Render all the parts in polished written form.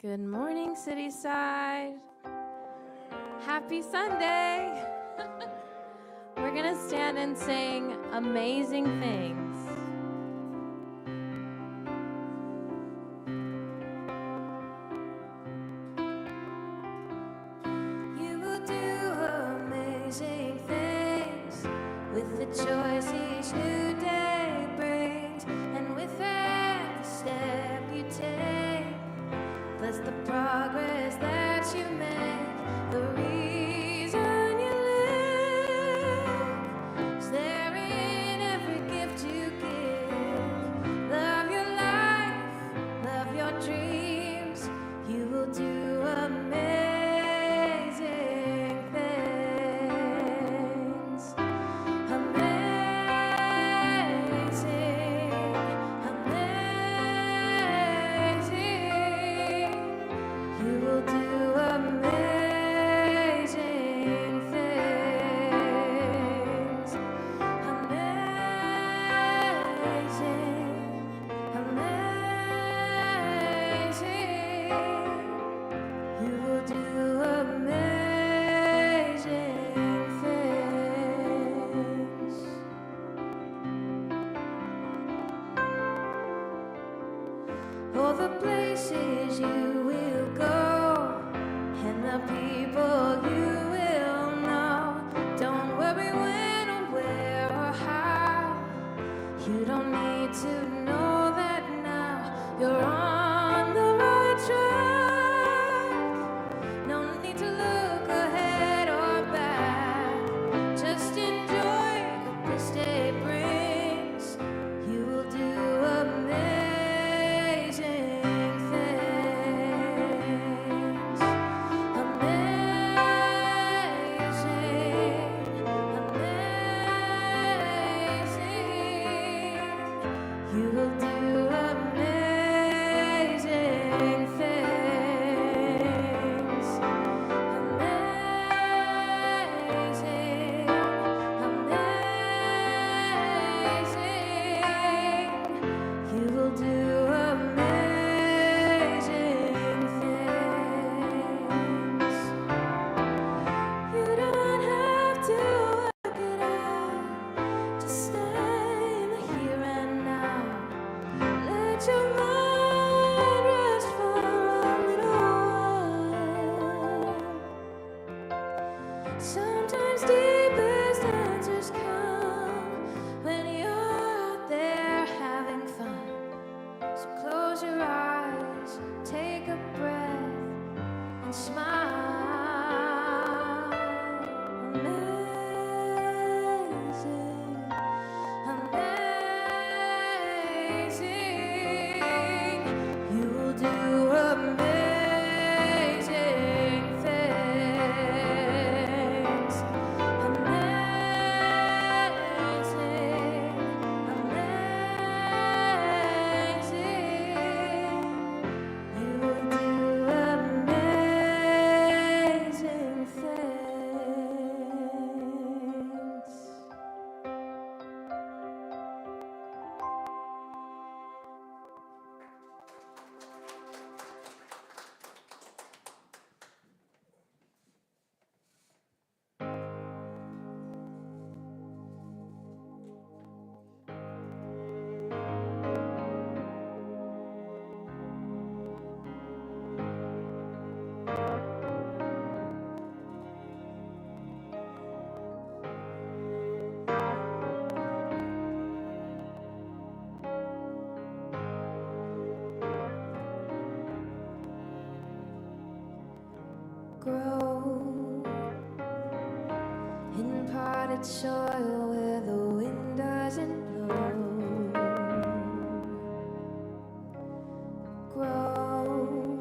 Good morning, Cityside. Happy Sunday. We're going to stand and sing Amazing Things. You will do amazing things with the choice each new day brings, and with every step you take, plus the progress that you make, the reason you live is there in every gift you give. Love your life, love your dreams. You will do amazing things. Amazing, amazing. You will do amazing things. Amazing, amazing. You will do amazing things. All the places you will go, and the people you will know. Don't worry when or where or how. You don't need to know that now. You're on the right track. No need to look ahead or back. Just enjoy what this day brings. You will do amazing things. Amazing, amazing. You will do amazing things. Amazing, amazing. You will do amazing things. You don't have to work it out. Just stay in the here and now. Let your mind rest for a little while. Sometimes deepest answers come when you're out there having fun. So close your eyes, take a breath, and smile. Amazing, amazing. You will do amazing things. Amazing, amazing. You will do amazing things. Grow in potted soil where the wind doesn't blow. Grow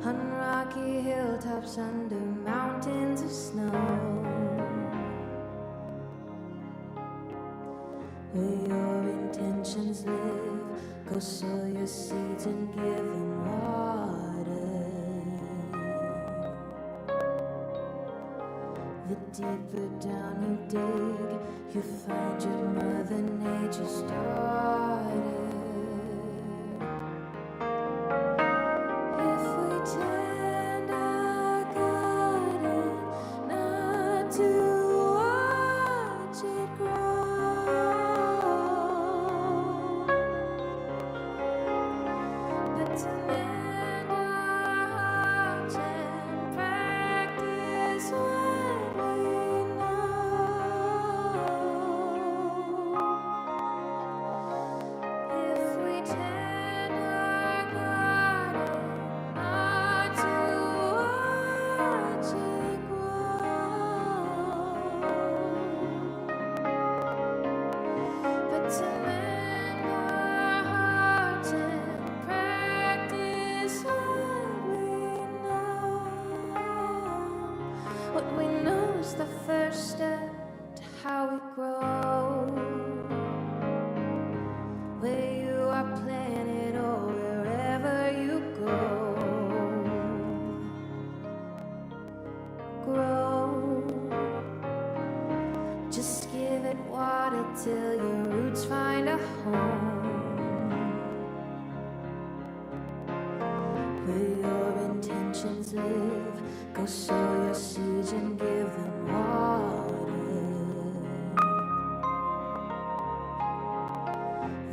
on rocky hilltops under mountains of snow, where your intentions live. Go sow your seeds and give them water. The deeper down you dig, you find your Mother Nature's daughter. we know is the first step to how we grow. Where you are planted or wherever you go, grow. Just give it water till your roots find a home. Where your intentions live, go sow your seeds and give them water.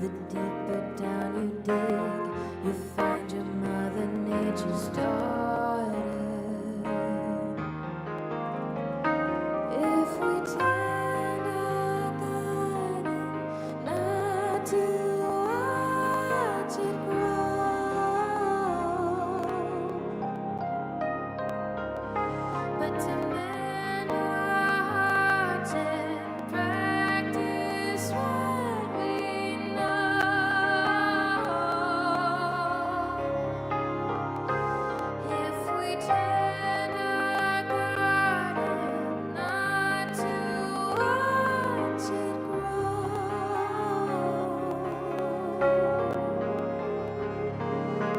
The deeper down you dig, you find your mother nature's daughter. If we tend our garden, not to watch it grow, but to mend our hearts and practice what we know. If we tend our garden, not to watch it grow,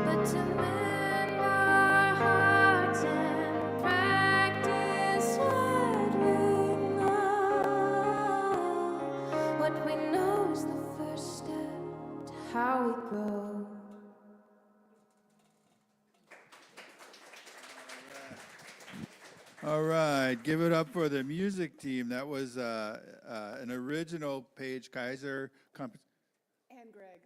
but to mend our hearts and practice what we know. What we know is the first step to how we grow. All right, give it up for the music team. That was an original Paige Kaiser And Greg.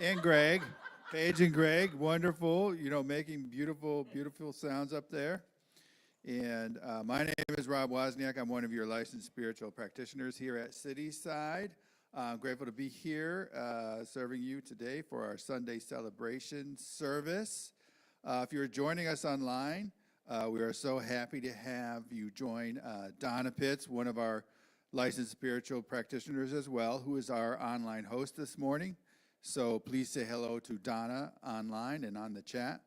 and Greg, Paige and Greg, wonderful. You know, making beautiful, beautiful sounds up there. And my name is Rob Wozniak. I'm one of your licensed spiritual practitioners here at Cityside. I'm grateful to be here serving you today for our Sunday celebration service. If you're joining us online, we are so happy to have you join Donna Pitts, one of our licensed spiritual practitioners as well, who is our online host this morning. So please say hello to Donna online and on the chat.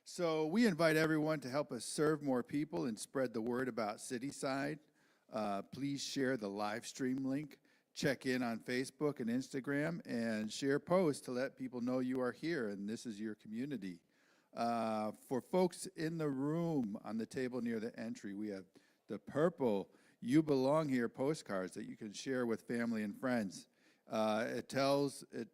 So we invite everyone to help us serve more people and spread the word about Cityside. Please share the live stream link, check in on Facebook and Instagram, and share posts to let people know you are here and this is your community. For folks in the room on the table near the entry, we have the purple "You Belong Here" postcards that you can share with family and friends. It tells, it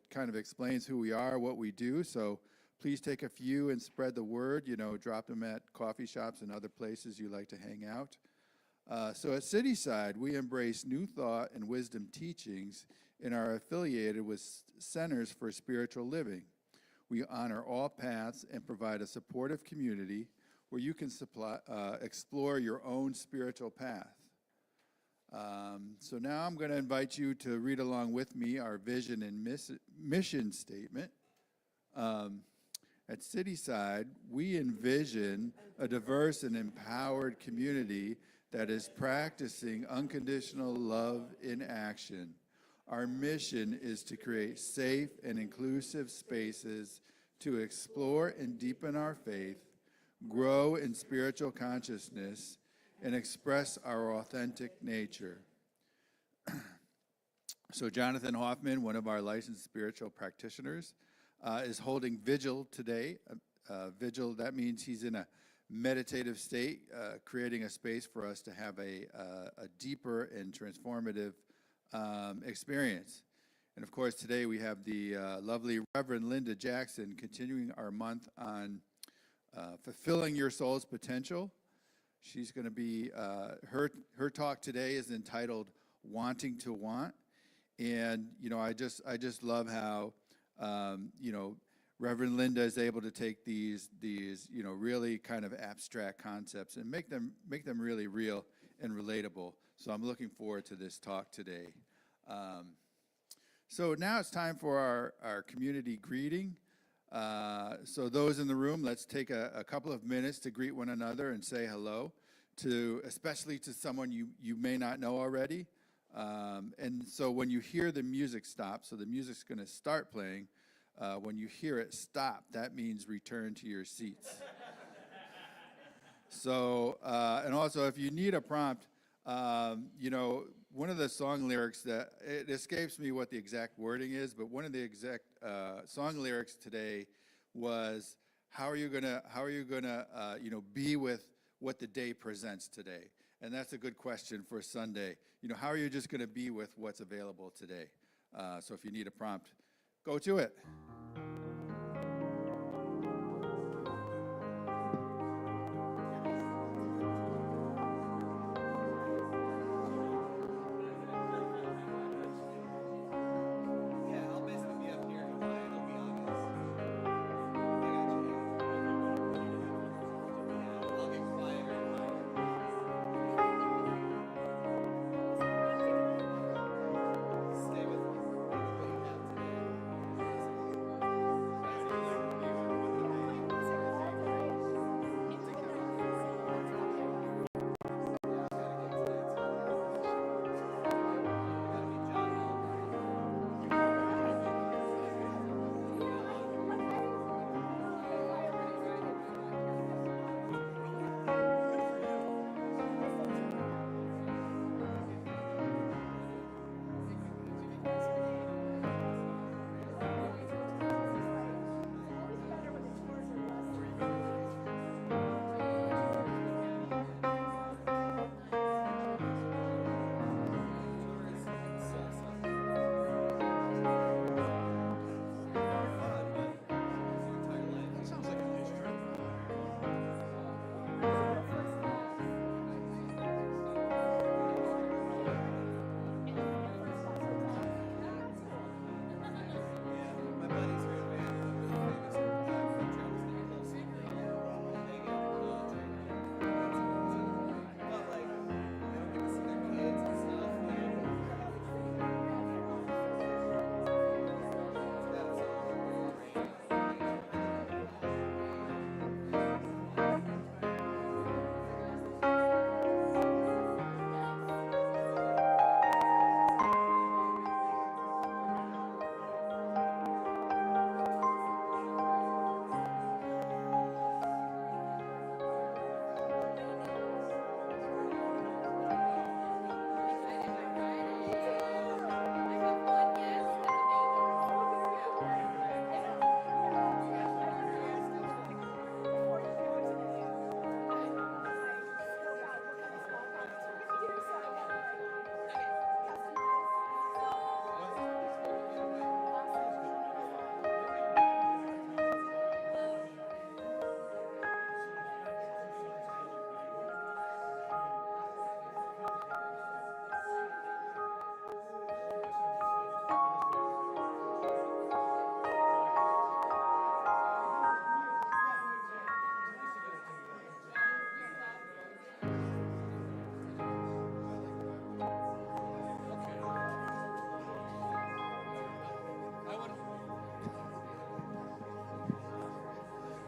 kind of explains who we are, what we do, so please take a few and spread the word, drop them at coffee shops and other places you like to hang out. So at Cityside, we embrace new thought and wisdom teachings and are affiliated with Centers for Spiritual Living. We honor all paths and provide a supportive community where you can explore your own spiritual path. So now I'm going to invite you to read along with me our vision and mission statement. At Cityside, we envision a diverse and empowered community that is practicing unconditional love in action. Our mission is to create safe and inclusive spaces to explore and deepen our faith, grow in spiritual consciousness, and express our authentic nature. So Jonathan Hoffman, one of our licensed spiritual practitioners, is holding vigil today. Vigil, that means he's in a meditative state, creating a space for us to have a deeper and transformative experience. And of course, today we have the lovely Reverend Linda Jackson continuing our month on fulfilling your soul's potential. She's going to be, her talk today is entitled Wanting to Want. And, I just love how, Reverend Linda is able to take these really kind of abstract concepts and make them really real and relatable. So I'm looking forward to this talk today. So now it's time for our community greeting. So those in the room, let's take a couple of minutes to greet one another and say hello, especially to someone you may not know already. And so when you hear the music stop, so the music's going to start playing, when you hear it stop, that means return to your seats. So, and also, if you need a prompt, one of the song lyrics that it escapes me what the exact wording is, but one of the exact song lyrics today was, "How are you gonna, be with what the day presents today?" And that's a good question for Sunday. How are you just gonna be with what's available today? So, if you need a prompt, go to it.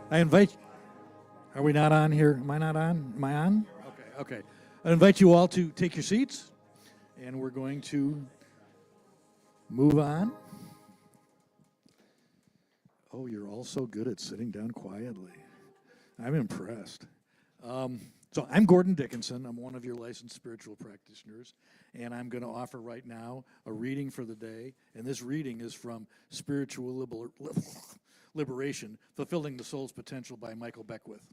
I invite, are we not on here? Am I not on? Am I on? Okay. I invite you all to take your seats, and we're going to move on. Oh, you're all so good at sitting down quietly. I'm impressed. So I'm Gordon Dickinson. I'm one of your licensed spiritual practitioners, and I'm going to offer right now a reading for the day, and this reading is from Spiritual Liberation, Fulfilling the Soul's Potential by Michael Beckwith.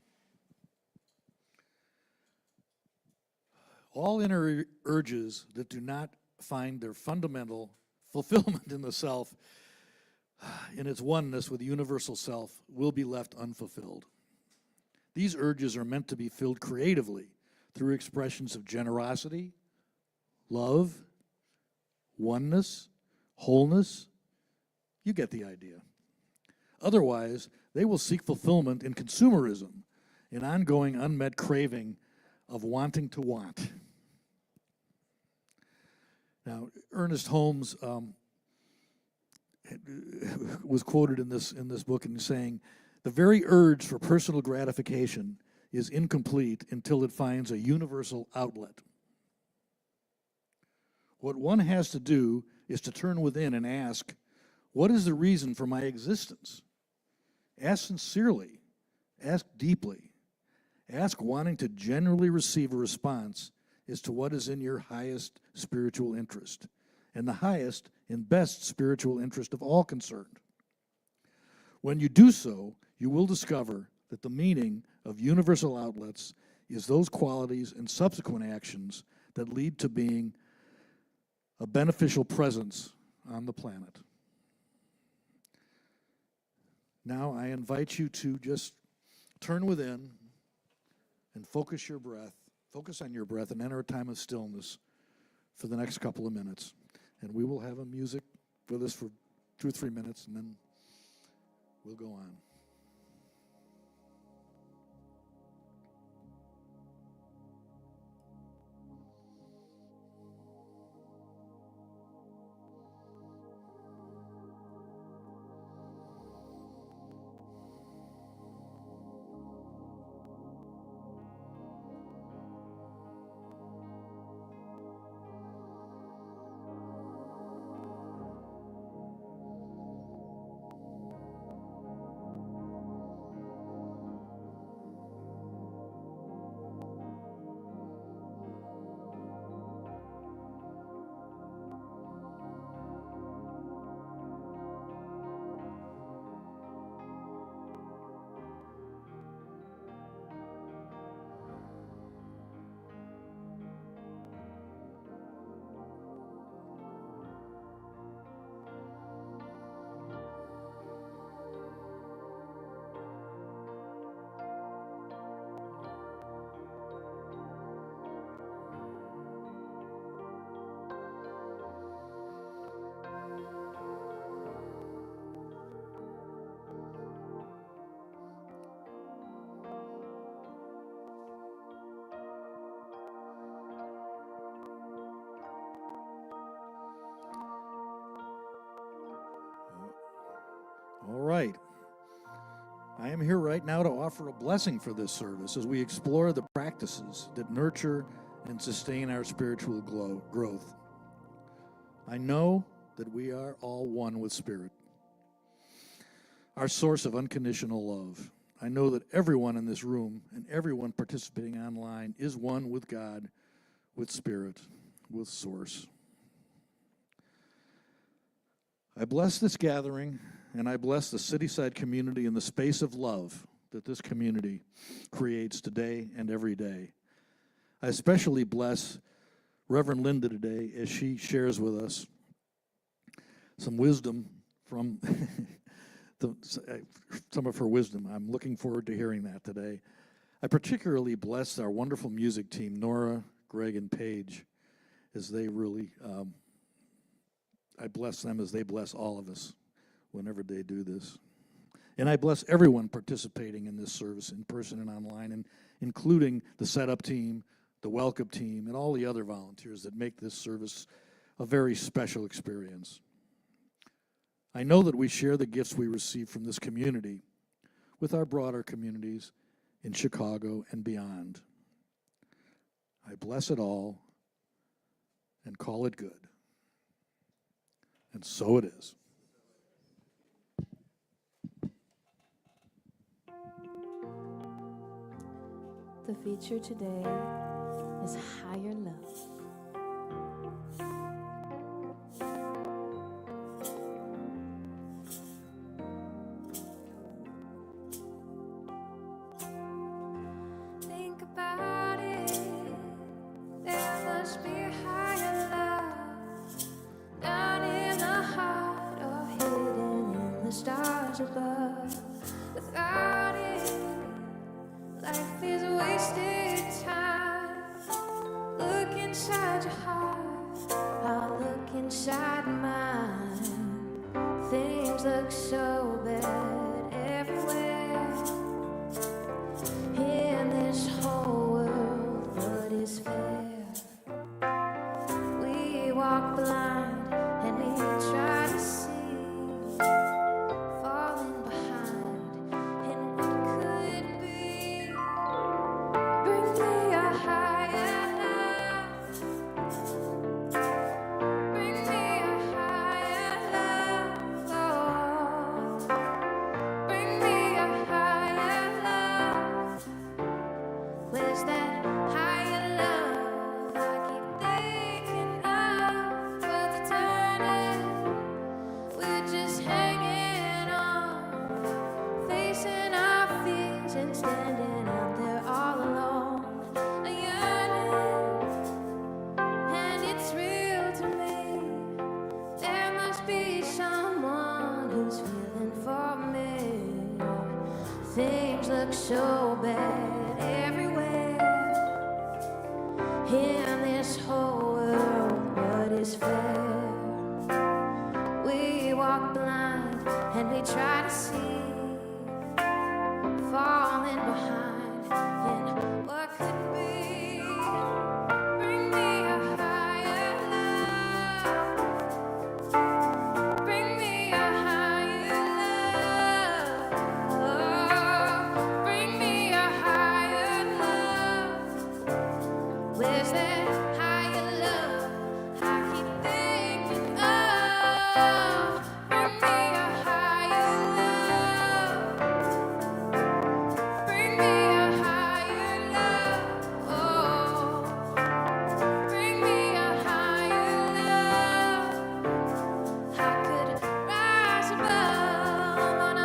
All inner urges that do not find their fundamental fulfillment in the self, in its oneness with the universal self, will be left unfulfilled. These urges are meant to be filled creatively through expressions of generosity, love, oneness, wholeness. You get the idea. Otherwise, they will seek fulfillment in consumerism, an ongoing unmet craving of wanting to want. Now, Ernest Holmes was quoted in this book and saying, "The very urge for personal gratification is incomplete until it finds a universal outlet. What one has to do is to turn within and ask, what is the reason for my existence? Ask sincerely, ask deeply, Ask wanting to genuinely receive a response as to what is in your highest spiritual interest, and the highest and best spiritual interest of all concerned. When you do so, you will discover that the meaning of universal outlets is those qualities and subsequent actions that lead to being a beneficial presence on the planet. Now I invite you to just turn within and focus on your breath and enter a time of stillness for the next couple of minutes. And we will have a music with us for 2 or 3 minutes, and then we'll go on. All right. I am here right now to offer a blessing for this service as we explore the practices that nurture and sustain our spiritual growth. I know that we are all one with Spirit, our source of unconditional love. I know that everyone in this room and everyone participating online is one with God, with Spirit, with Source. I bless this gathering, and I bless the Cityside community and the space of love that this community creates today and every day. I especially bless Reverend Linda today as she shares with us some wisdom from some of her wisdom. I'm looking forward to hearing that today. I particularly bless our wonderful music team, Nora, Greg, and Paige, as they really, I bless them as they bless all of us whenever they do this. And I bless everyone participating in this service in person and online, and including the setup team, the welcome team, and all the other volunteers that make this service a very special experience. I know that we share the gifts we receive from this community with our broader communities in Chicago and beyond. I bless it all and call it good. And so it is. The feature today is higher love. Think about it. There must be higher love down in the heart or hidden in the stars above. Without it, life is wasted time. Look inside your heart, I'll look inside mine. Things look so bad everywhere in this whole world. What is fair? We walk blind and we try to see, falling behind in what could be. Bring me a higher love. so bad everywhere. In this whole world, what is fair? We walk blind and we try to see, falling behind in what could be. Bring me a higher love. Bring me a higher love. Bring me a higher love. Where's that higher love I keep thinking of? Bring me a higher love. Bring me a higher love. Oh, bring me a higher love. I could rise above on a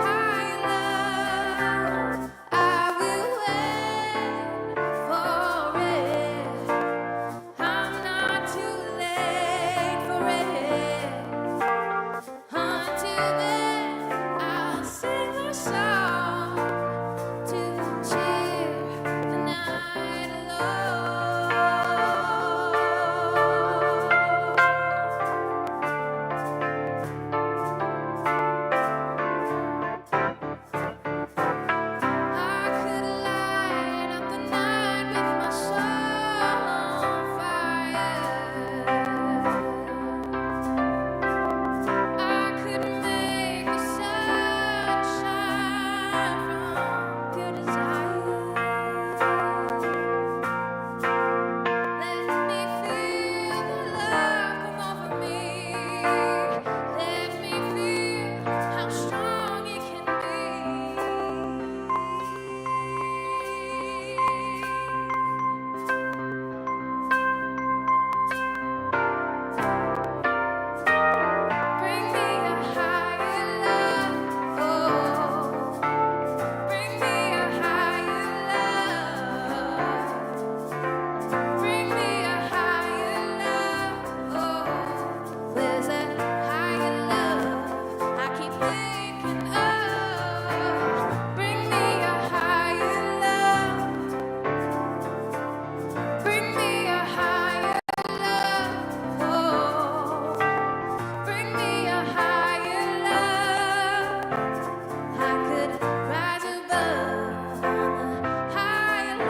higher love. I will wait for it. I'm not too late for it. Until then, I'll sing a song to cheer the night alone. I could light up the night with my soul on fire. I could make the sun shine from pure desire. Let me feel the love come over me. Let me feel how strong it can be. Bring me a higher love. Oh, bring me a higher love. Bring me a higher love. Oh, where's that higher love I keep thinking of? Bring me a higher love. Bring me a higher love. Oh, bring me a higher love. I could rise above on a higher love.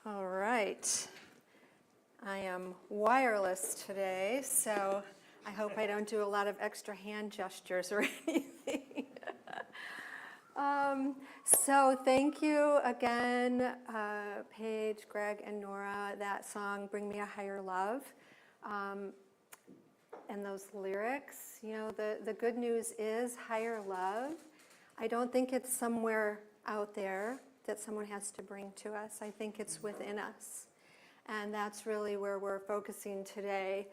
All right. I am wireless today, so I hope I don't do a lot of extra hand gestures or anything. So thank you again, Paige, Greg, and Nora. That song, Bring Me a Higher Love, and those lyrics. You know, the good news is higher love. I don't think it's somewhere out there that someone has to bring to us. I think it's within us. And that's really where we're focusing today.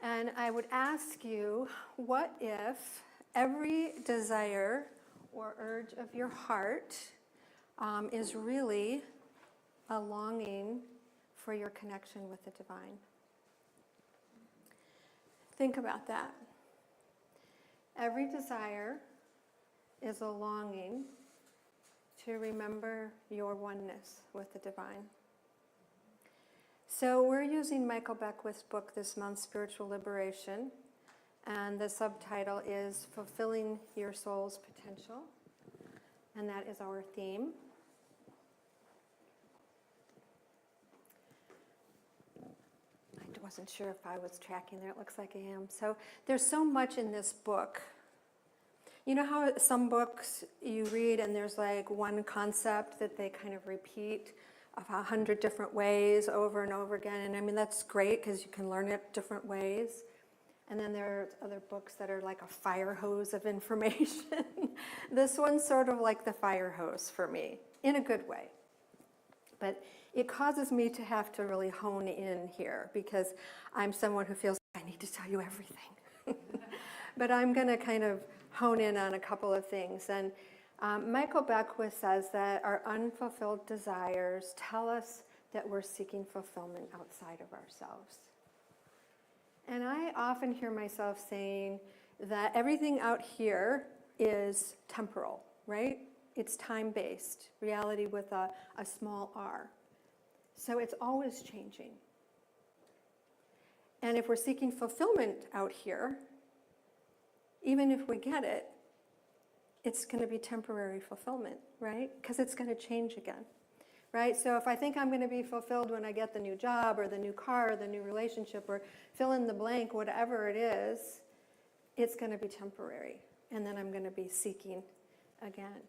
And I would ask you, what if every desire or urge of your heart is really a longing for your connection with the divine? Think about that. Every desire is a longing to remember your oneness with the divine. So we're using Michael Beckwith's book this month, Spiritual Liberation, and the subtitle is Fulfilling Your Soul's Potential, and that is our theme. I wasn't sure if I was tracking there. It looks like I am. So there's so much in this book. You know how some books you read and there's like one concept that they kind of repeat 100 different ways over and over again, and I mean that's great because you can learn it different ways. And then there are other books that are like a fire hose of information. This one's sort of like the fire hose for me, in a good way. But it causes me to have to really hone in here because I'm someone who feels I need to tell you everything. But I'm going to kind of hone in on a couple of things. And Michael Beckwith says that our unfulfilled desires tell us that we're seeking fulfillment outside of ourselves. And I often hear myself saying that everything out here is temporal, right? It's time-based, reality with a small r. So it's always changing. And if we're seeking fulfillment out here, even if we get it, it's going to be temporary fulfillment, right? Because it's going to change again, right? So if I think I'm going to be fulfilled when I get the new job or the new car or the new relationship or fill in the blank, whatever it is, it's going to be temporary. And then I'm going to be seeking again.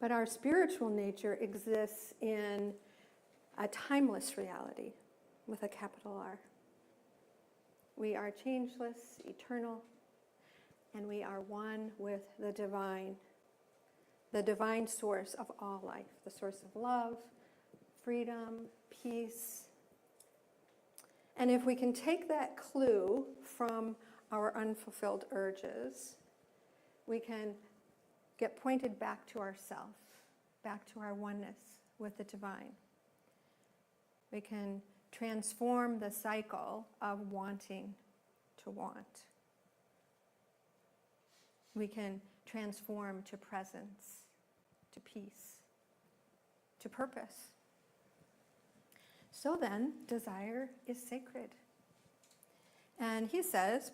But our spiritual nature exists in a timeless reality with a capital R. We are changeless, eternal, and we are one with the divine source of all life, the source of love, freedom, peace. And if we can take that clue from our unfulfilled urges, we can get pointed back to ourself, back to our oneness with the divine. We can transform the cycle of wanting to want. We can transform to presence, to peace, to purpose. So then, desire is sacred. And he says,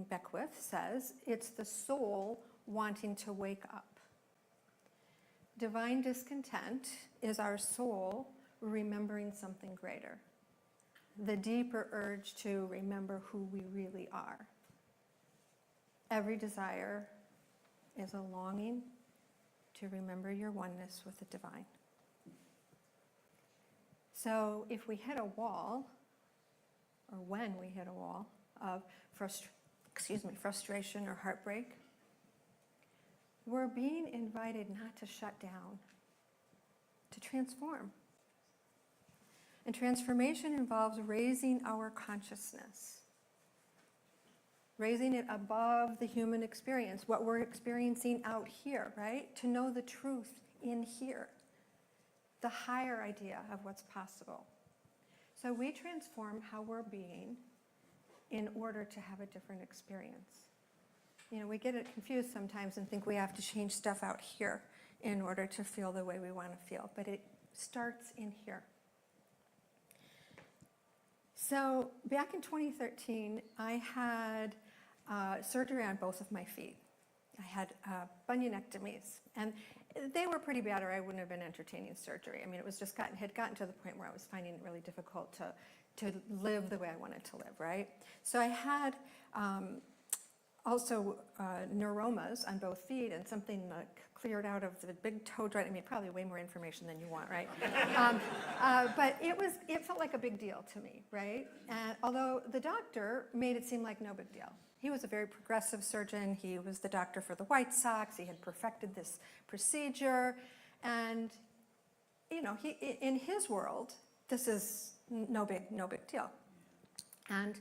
Beckwith says, it's the soul wanting to wake up. Divine discontent is our soul remembering something greater. The deeper urge to remember who we really are. Every desire is a longing to remember your oneness with the divine. So if we hit a wall, or when we hit a wall of frustration or heartbreak, we're being invited not to shut down, to transform. And transformation involves raising our consciousness, raising it above the human experience, what we're experiencing out here, right? To know the truth in here, the higher idea of what's possible. So we transform how we're being in order to have a different experience. You know, we get it confused sometimes and think we have to change stuff out here in order to feel the way we want to feel, but it starts in here. So back in 2013, I had surgery on both of my feet. I had bunionectomies, and they were pretty bad, or I wouldn't have been entertaining surgery. I mean, it was just had gotten to the point where I was finding it really difficult to live the way I wanted to live, right? So I had also neuromas on both feet, and something cleared out of the big toe joint. I mean, probably way more information than you want, right? But it felt like a big deal to me, right? And although the doctor made it seem like no big deal. He was a very progressive surgeon. He was the doctor for the White Sox. He had perfected this procedure. And, you know, in his world, this is no big deal. And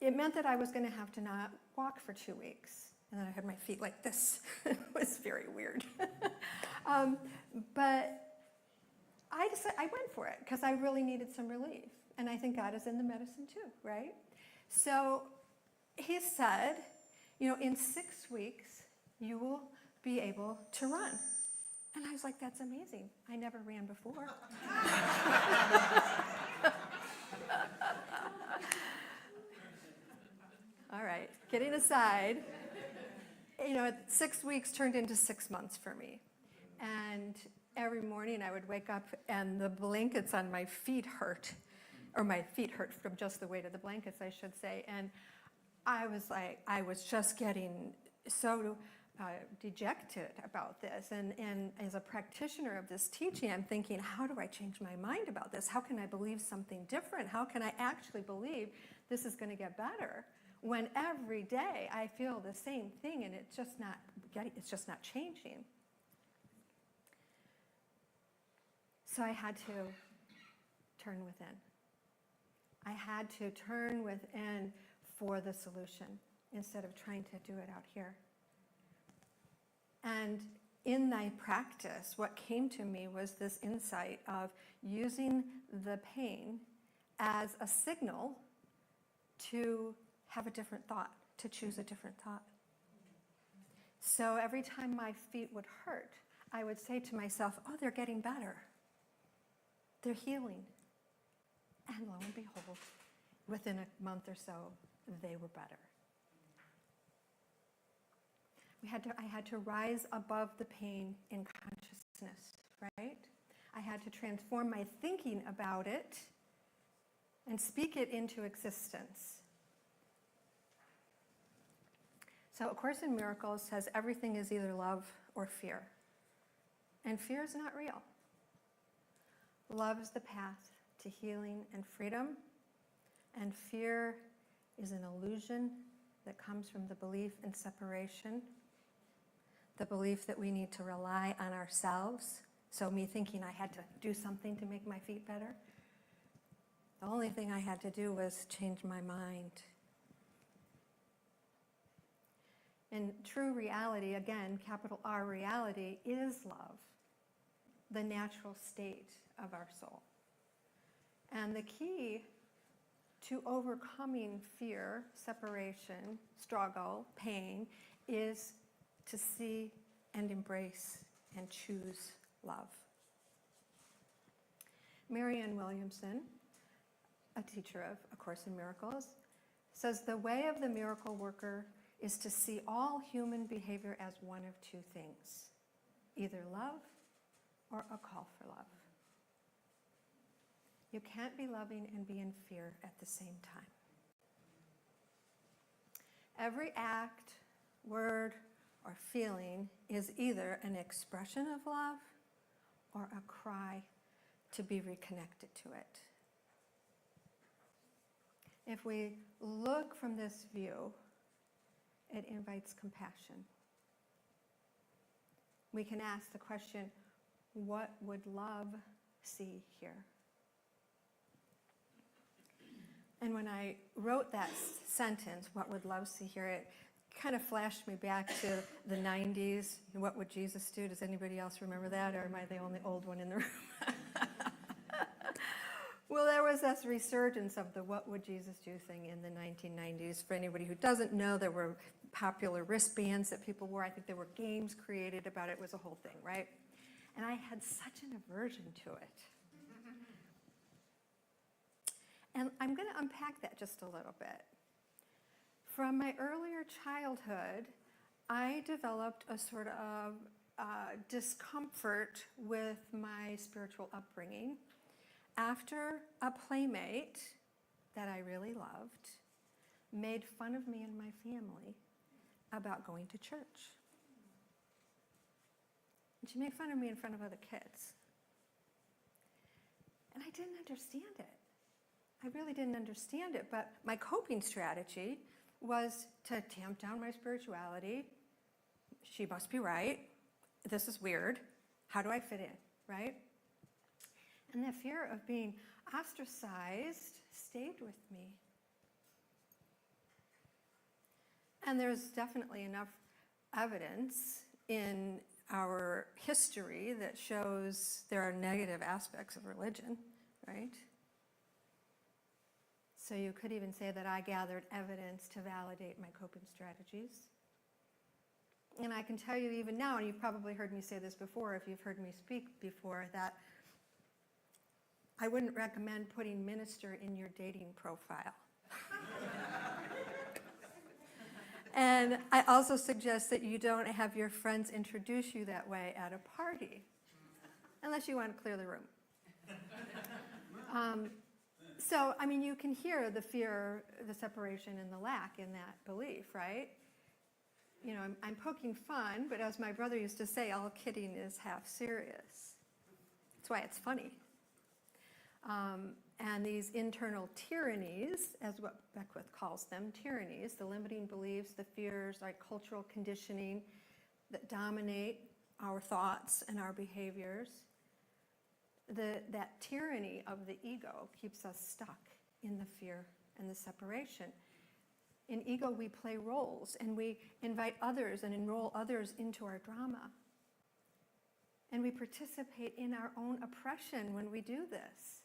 it meant that I was going to have to not walk for 2 weeks. And then I had my feet like this. It was very weird. But I went for it because I really needed some relief. And I think God is in the medicine too, right? So he said, you know, in 6 weeks, you will be able to run. And I was like, that's amazing. I never ran before. All right, kidding aside, you know, 6 weeks turned into 6 months for me. And every morning I would wake up and the blankets on my feet hurt, or my feet hurt from just the weight of the blankets, I should say. And I was just getting so dejected about this. And as a practitioner of this teaching, I'm thinking, how do I change my mind about this? How can I believe something different? How can I actually believe this is going to get better when every day I feel the same thing and it's just not changing? So I had to turn within. I had to turn within for the solution instead of trying to do it out here. And in thy practice, what came to me was this insight of using the pain as a signal to have a different thought, to choose a different thought. So every time my feet would hurt, I would say to myself, oh, they're getting better. They're healing. And lo and behold, within a month or so, they were better. I had to rise above the pain in consciousness, right? I had to transform my thinking about it and speak it into existence. So A Course in Miracles says everything is either love or fear. And fear is not real. Love is the path to healing and freedom, and fear is an illusion that comes from the belief in separation, the belief that we need to rely on ourselves. So me thinking I had to do something to make my feet better. The only thing I had to do was change my mind. And true reality, again, capital R reality, is love, the natural state of our soul. And the key to overcoming fear, separation, struggle, pain, is to see and embrace and choose love. Marianne Williamson, a teacher of A Course in Miracles, says the way of the miracle worker is to see all human behavior as one of two things, either love or a call for love. You can't be loving and be in fear at the same time. Every act, word, or feeling is either an expression of love or a cry to be reconnected to it. If we look from this view, it invites compassion. We can ask the question, what would love see here? And when I wrote that sentence, what would love see here, it kind of flashed me back to the 90s. What would Jesus do? Does anybody else remember that, or am I the only old one in the room? Well, there was this resurgence of the what would Jesus do thing in the 1990s. For anybody who doesn't know, there were popular wristbands that people wore. I think there were games created about it. It was a whole thing, right? And I had such an aversion to it. And I'm going to unpack that just a little bit. From my earlier childhood, I developed a sort of discomfort with my spiritual upbringing after a playmate that I really loved made fun of me and my family about going to church. And she made fun of me in front of other kids. And I didn't understand it. I really didn't understand it, but my coping strategy was to tamp down my spirituality. She must be right. This is weird. How do I fit in, right? And the fear of being ostracized stayed with me. And there's definitely enough evidence in our history that shows there are negative aspects of religion, right? So you could even say that I gathered evidence to validate my coping strategies. And I can tell you even now, and you've probably heard me say this before if you've heard me speak before, that I wouldn't recommend putting minister in your dating profile. And I also suggest that you don't have your friends introduce you that way at a party, unless you want to clear the room. So, I mean, you can hear the fear, the separation, and the lack in that belief, right? You know, I'm poking fun, but as my brother used to say, all kidding is half serious. That's why it's funny. And these internal tyrannies, as what Beckwith calls them, tyrannies, the limiting beliefs, the fears, like cultural conditioning that dominate our thoughts and our behaviors, that tyranny of the ego keeps us stuck in the fear and the separation. In ego, we play roles and we invite others and enroll others into our drama. And we participate in our own oppression when we do this.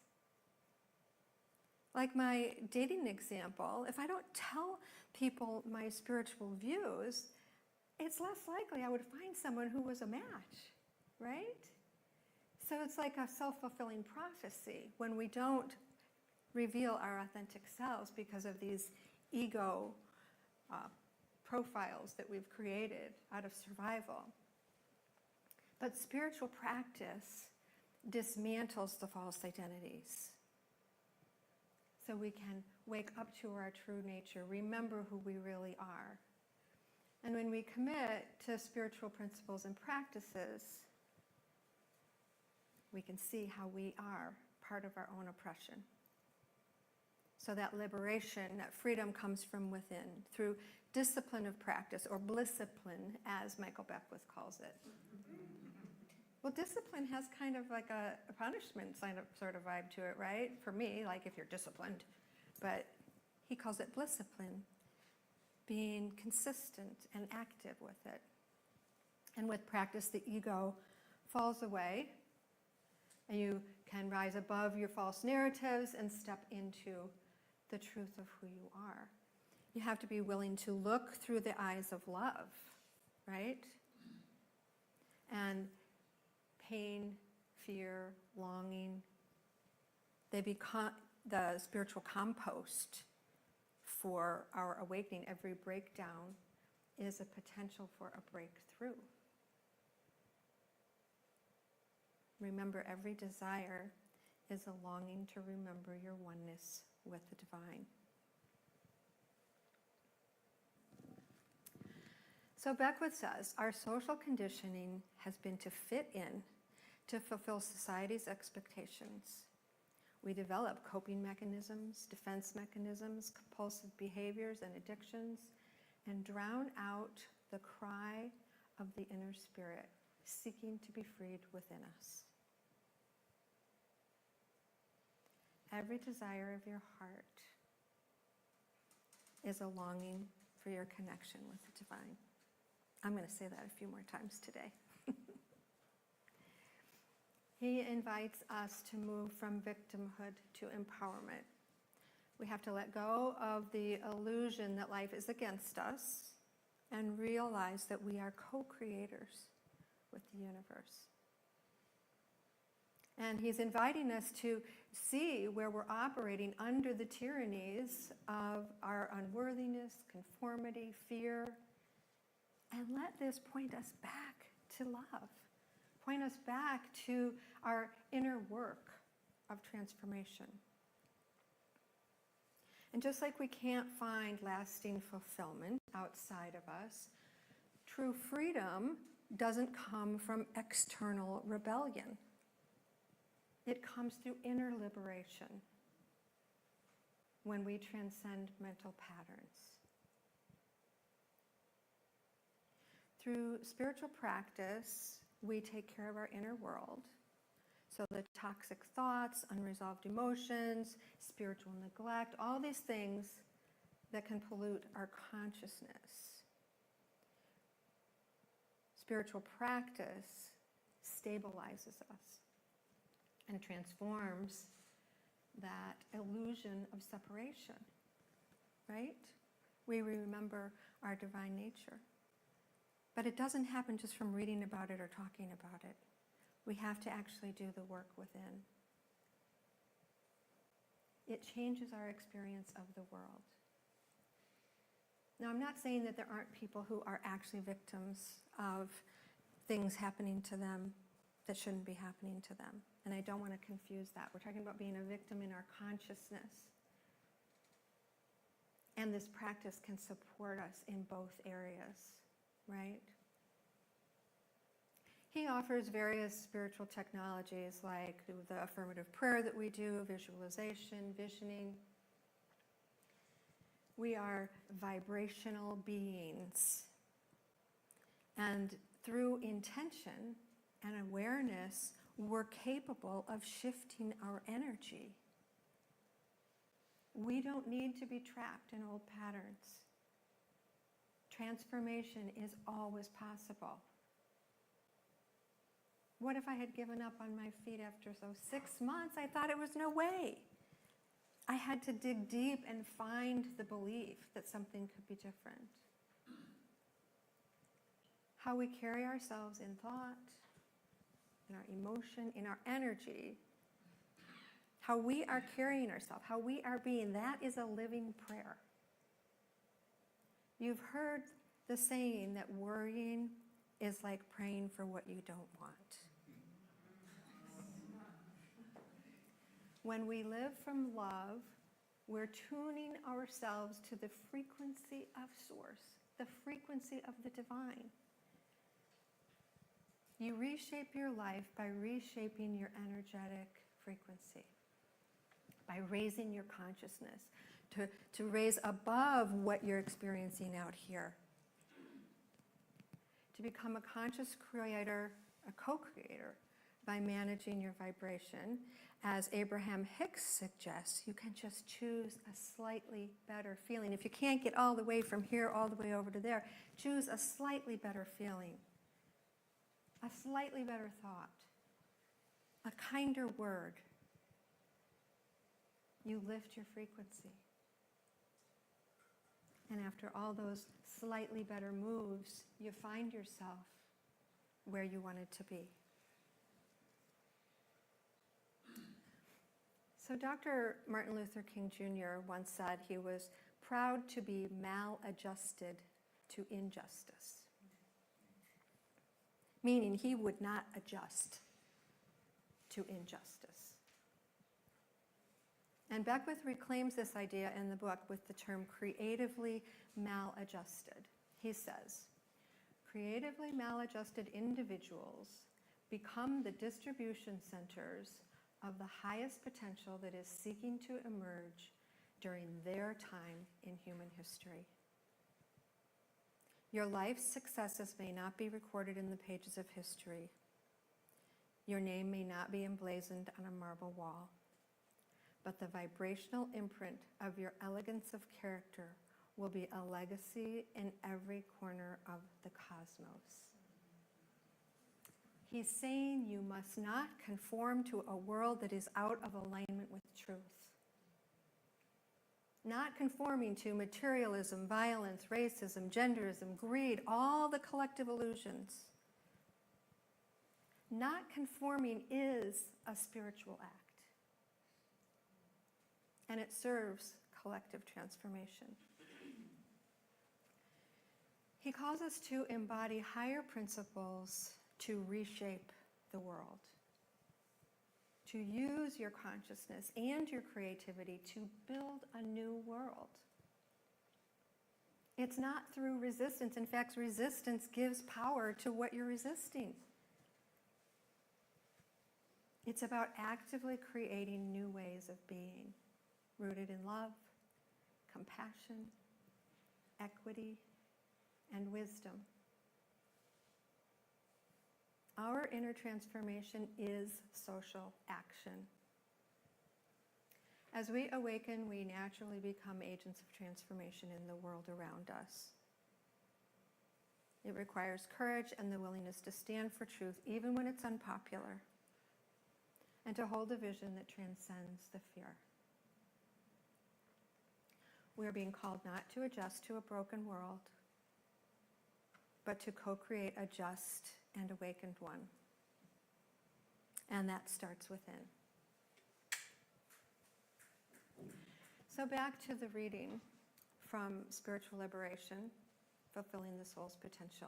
Like my dating example, if I don't tell people my spiritual views, it's less likely I would find someone who was a match, right? So it's like a self-fulfilling prophecy when we don't reveal our authentic selves because of these ego profiles that we've created out of survival. But spiritual practice dismantles the false identities. So we can wake up to our true nature, remember who we really are. And when we commit to spiritual principles and practices, we can see how we are part of our own oppression. So that liberation, that freedom comes from within through discipline of practice, or blisscipline, as Michael Beckwith calls it. Well, discipline has kind of like a punishment sort of vibe to it, right? For me, like if you're disciplined. But he calls it blisscipline, being consistent and active with it. And with practice, the ego falls away, and you can rise above your false narratives and step into the truth of who you are. You have to be willing to look through the eyes of love, right? And pain, fear, longing, they become the spiritual compost for our awakening. Every breakdown is a potential for a breakthrough. Remember, every desire is a longing to remember your oneness with the divine. So Beckwith says, our social conditioning has been to fit in, to fulfill society's expectations. We develop coping mechanisms, defense mechanisms, compulsive behaviors and addictions, and drown out the cry of the inner spirit, seeking to be freed within us. Every desire of your heart is a longing for your connection with the divine. I'm going to say that a few more times today. He invites us to move from victimhood to empowerment. We have to let go of the illusion that life is against us and realize that we are co-creators with the universe. And he's inviting us to see where we're operating under the tyrannies of our unworthiness, conformity, fear, and let this point us back to love. Point us back to our inner work of transformation. And just like we can't find lasting fulfillment outside of us, true freedom doesn't come from external rebellion. It comes through inner liberation when we transcend mental patterns. Through spiritual practice, we take care of our inner world. So the toxic thoughts, unresolved emotions, spiritual neglect, all these things that can pollute our consciousness. Spiritual practice stabilizes us and transforms that illusion of separation, right? We remember our divine nature. But it doesn't happen just from reading about it or talking about it. We have to actually do the work within. It changes our experience of the world. Now, I'm not saying that there aren't people who are actually victims of things happening to them that shouldn't be happening to them. And I don't want to confuse that. We're talking about being a victim in our consciousness. And this practice can support us in both areas, right? He offers various spiritual technologies like the affirmative prayer that we do, visualization, visioning. We are vibrational beings. And through intention and awareness, we're capable of shifting our energy. We don't need to be trapped in old patterns. Transformation is always possible. What if I had given up on my feet after 6 months? I thought it was no way. I had to dig deep and find the belief that something could be different. How we carry ourselves in thought, in our emotion, in our energy, how we are carrying ourselves, how we are being, that is a living prayer. You've heard the saying that worrying is like praying for what you don't want. When we live from love, we're tuning ourselves to the frequency of Source, the frequency of the divine. You reshape your life by reshaping your energetic frequency, by raising your consciousness, to raise above what you're experiencing out here, to become a conscious creator, a co-creator, by managing your vibration. As Abraham Hicks suggests, you can just choose a slightly better feeling. If you can't get all the way from here all the way over to there, choose a slightly better feeling, a slightly better thought, a kinder word. You lift your frequency. And after all those slightly better moves, you find yourself where you wanted to be. So Dr. Martin Luther King Jr. once said he was proud to be maladjusted to injustice, meaning he would not adjust to injustice. And Beckwith reclaims this idea in the book with the term creatively maladjusted. He says, creatively maladjusted individuals become the distribution centers of the highest potential that is seeking to emerge during their time in human history. Your life's successes may not be recorded in the pages of history. Your name may not be emblazoned on a marble wall, but the vibrational imprint of your elegance of character will be a legacy in every corner of the cosmos. He's saying you must not conform to a world that is out of alignment with truth. Not conforming to materialism, violence, racism, genderism, greed, all the collective illusions. Not conforming is a spiritual act. And it serves collective transformation. He calls us to embody higher principles to reshape the world, to use your consciousness and your creativity to build a new world. It's not through resistance. In fact, resistance gives power to what you're resisting. It's about actively creating new ways of being, rooted in love, compassion, equity, and wisdom. Our inner transformation is social action. As we awaken, we naturally become agents of transformation in the world around us. It requires courage and the willingness to stand for truth, even when it's unpopular, and to hold a vision that transcends the fear. We are being called not to adjust to a broken world, but to co-create a just and awakened one. And that starts within. So back to the reading from Spiritual Liberation, Fulfilling the Soul's Potential.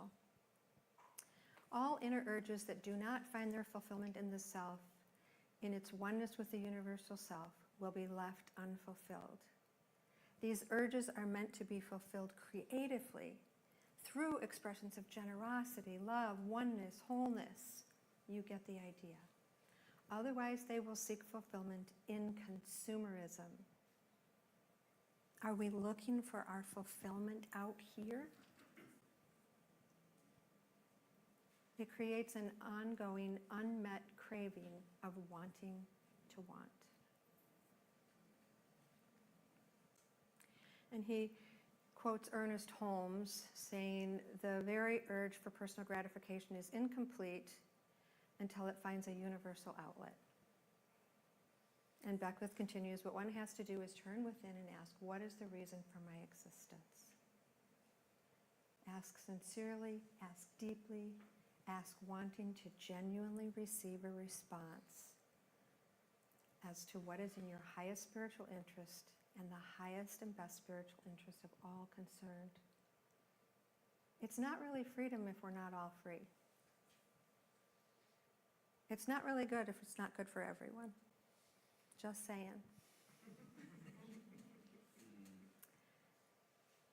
All inner urges that do not find their fulfillment in the self, in its oneness with the universal self, will be left unfulfilled. These urges are meant to be fulfilled creatively through expressions of generosity, love, oneness, wholeness. You get the idea. Otherwise, they will seek fulfillment in consumerism. Are we looking for our fulfillment out here? It creates an ongoing, unmet craving of wanting to want. And he quotes Ernest Holmes saying, "The very urge for personal gratification is incomplete until it finds a universal outlet." And Beckwith continues, "What one has to do is turn within and ask, what is the reason for my existence? Ask sincerely, ask deeply, ask wanting to genuinely receive a response as to what is in your highest spiritual interest and the highest and best spiritual interest of all concerned." It's not really freedom if we're not all free. It's not really good if it's not good for everyone. Just saying.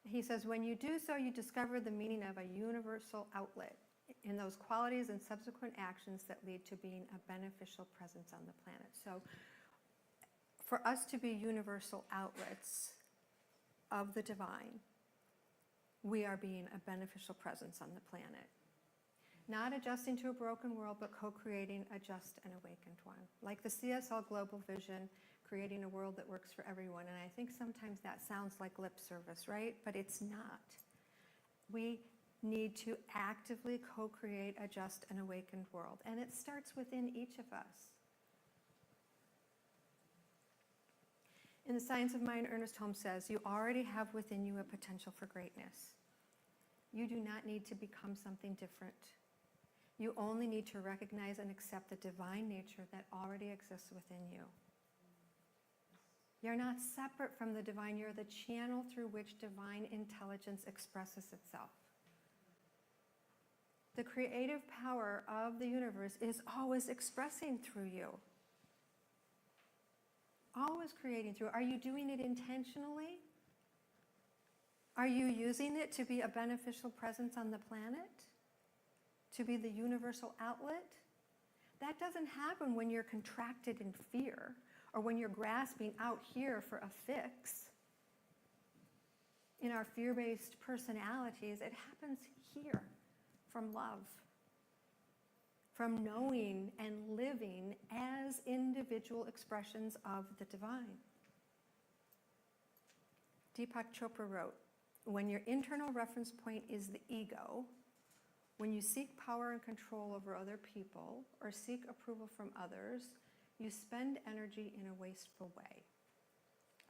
He says, when you do so, you discover the meaning of a universal outlet in those qualities and subsequent actions that lead to being a beneficial presence on the planet. So for us to be universal outlets of the divine, we are being a beneficial presence on the planet. Not adjusting to a broken world, but co-creating a just and awakened one. Like the CSL Global Vision, creating a world that works for everyone. And I think sometimes that sounds like lip service, right? But it's not. We need to actively co-create a just and awakened world. And it starts within each of us. In The Science of Mind, Ernest Holmes says, you already have within you a potential for greatness. You do not need to become something different. You only need to recognize and accept the divine nature that already exists within you. You're not separate from the divine. You're the channel through which divine intelligence expresses itself. The creative power of the universe is always expressing through you. Always creating through. Are you doing it intentionally? Are you using it to be a beneficial presence on the planet? To be the universal outlet? That doesn't happen when you're contracted in fear or when you're grasping out here for a fix. In our fear-based personalities, it happens here from love, from knowing and living as individual expressions of the divine. Deepak Chopra wrote, when your internal reference point is the ego, when you seek power and control over other people or seek approval from others, you spend energy in a wasteful way.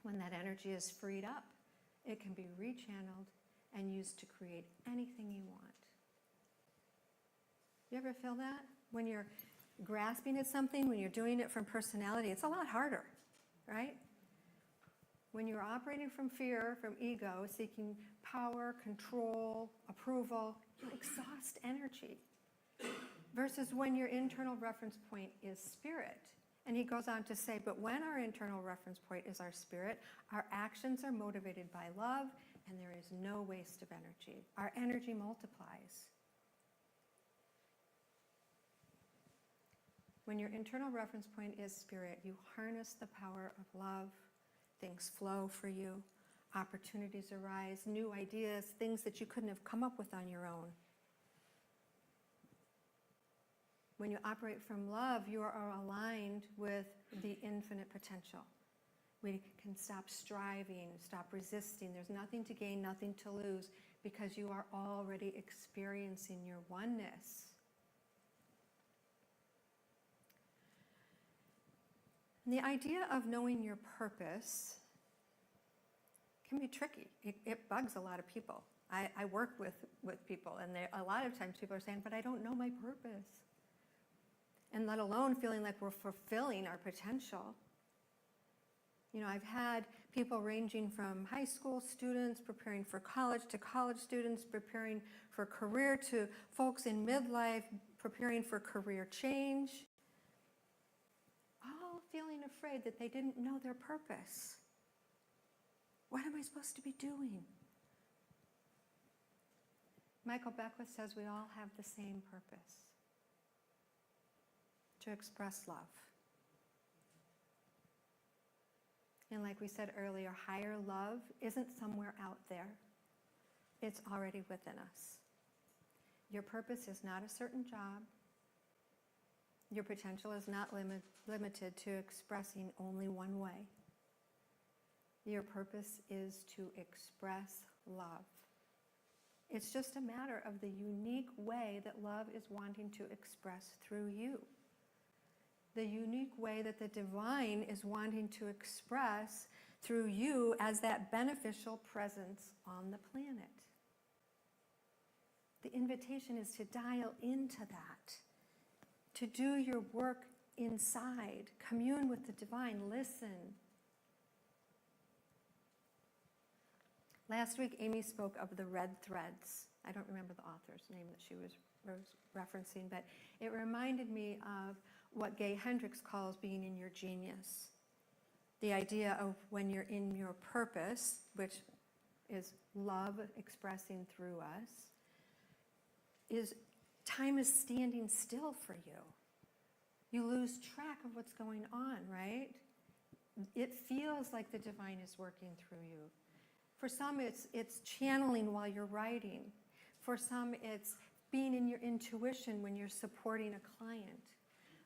When that energy is freed up, it can be rechanneled and used to create anything you want. You ever feel that? When you're grasping at something, when you're doing it from personality, it's a lot harder, right? When you're operating from fear, from ego, seeking power, control, approval, you exhaust energy. Versus when your internal reference point is spirit. And he goes on to say, but when our internal reference point is our spirit, our actions are motivated by love, and there is no waste of energy. Our energy multiplies. When your internal reference point is spirit, you harness the power of love. Things flow for you. Opportunities arise, new ideas, things that you couldn't have come up with on your own. When you operate from love, you are aligned with the infinite potential. We can stop striving, stop resisting. There's nothing to gain, nothing to lose, because you are already experiencing your oneness. And the idea of knowing your purpose can be tricky. It bugs a lot of people. I work with people, and a lot of times people are saying, but I don't know my purpose. And let alone feeling like we're fulfilling our potential. You know, I've had people ranging from high school students preparing for college to college students preparing for career to folks in midlife preparing for career change, all feeling afraid that they didn't know their purpose. What am I supposed to be doing? Michael Beckwith says we all have the same purpose. To express love. And like we said earlier, higher love isn't somewhere out there. It's already within us. Your purpose is not a certain job. Your potential is not limited to expressing only one way. Your purpose is to express love. It's just a matter of the unique way that love is wanting to express through you. The unique way that the divine is wanting to express through you as that beneficial presence on the planet. The invitation is to dial into that, to do your work inside, commune with the divine, listen. Last week, Amy spoke of the red threads. I don't remember the author's name that she was referencing, but it reminded me of what Gay Hendricks calls being in your genius. The idea of when you're in your purpose, which is love expressing through us, is time is standing still for you. You lose track of what's going on, right? It feels like the divine is working through you. For some, it's channeling while you're writing. For some, it's being in your intuition when you're supporting a client.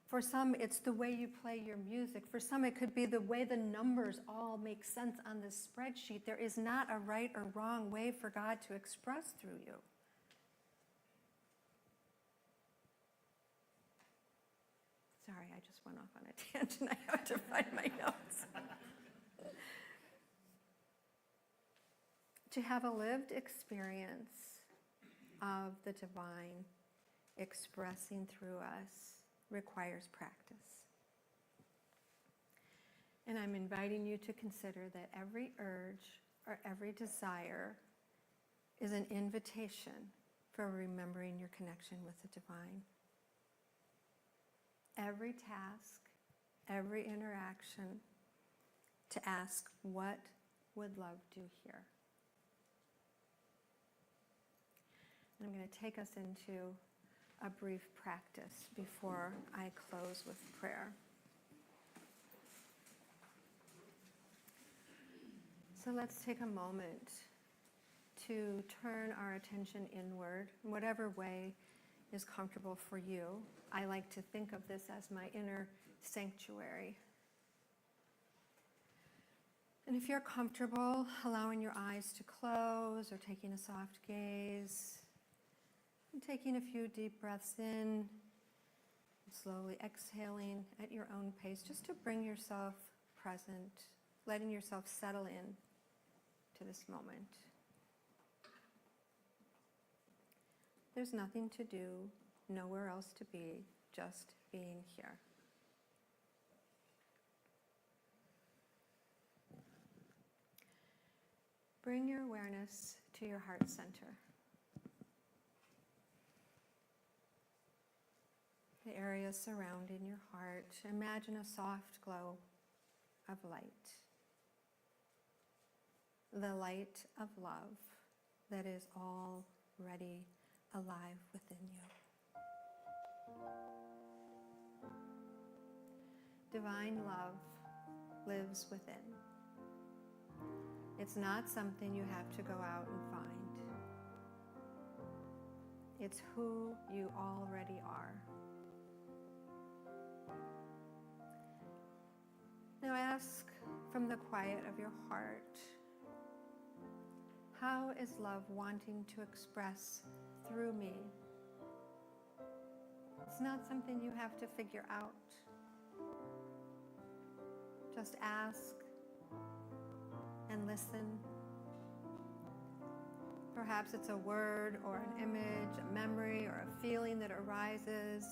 For some, it's the way you play your music. For some, it could be the way the numbers all make sense on this spreadsheet. There is not a right or wrong way for God to express through you. Sorry, I just went off on a tangent. I have to find my notes. To have a lived experience of the divine expressing through us requires practice. And I'm inviting you to consider that every urge or every desire is an invitation for remembering your connection with the divine. Every task, every interaction, to ask, what would love do here? And I'm going to take us into a brief practice before I close with prayer. So let's take a moment to turn our attention inward, in whatever way is comfortable for you. I like to think of this as my inner sanctuary. And if you're comfortable, allowing your eyes to close or taking a soft gaze, and taking a few deep breaths in, and slowly exhaling at your own pace, just to bring yourself present, letting yourself settle in to this moment. There's nothing to do, nowhere else to be, just being here. Bring your awareness to your heart center. The area surrounding your heart. Imagine a soft glow of light. The light of love that is already alive within you. Divine love lives within. It's not something you have to go out and find. It's who you already are. Now ask from the quiet of your heart, how is love wanting to express through me? It's not something you have to figure out. Just ask and listen. Perhaps it's a word or an image, a memory or a feeling that arises,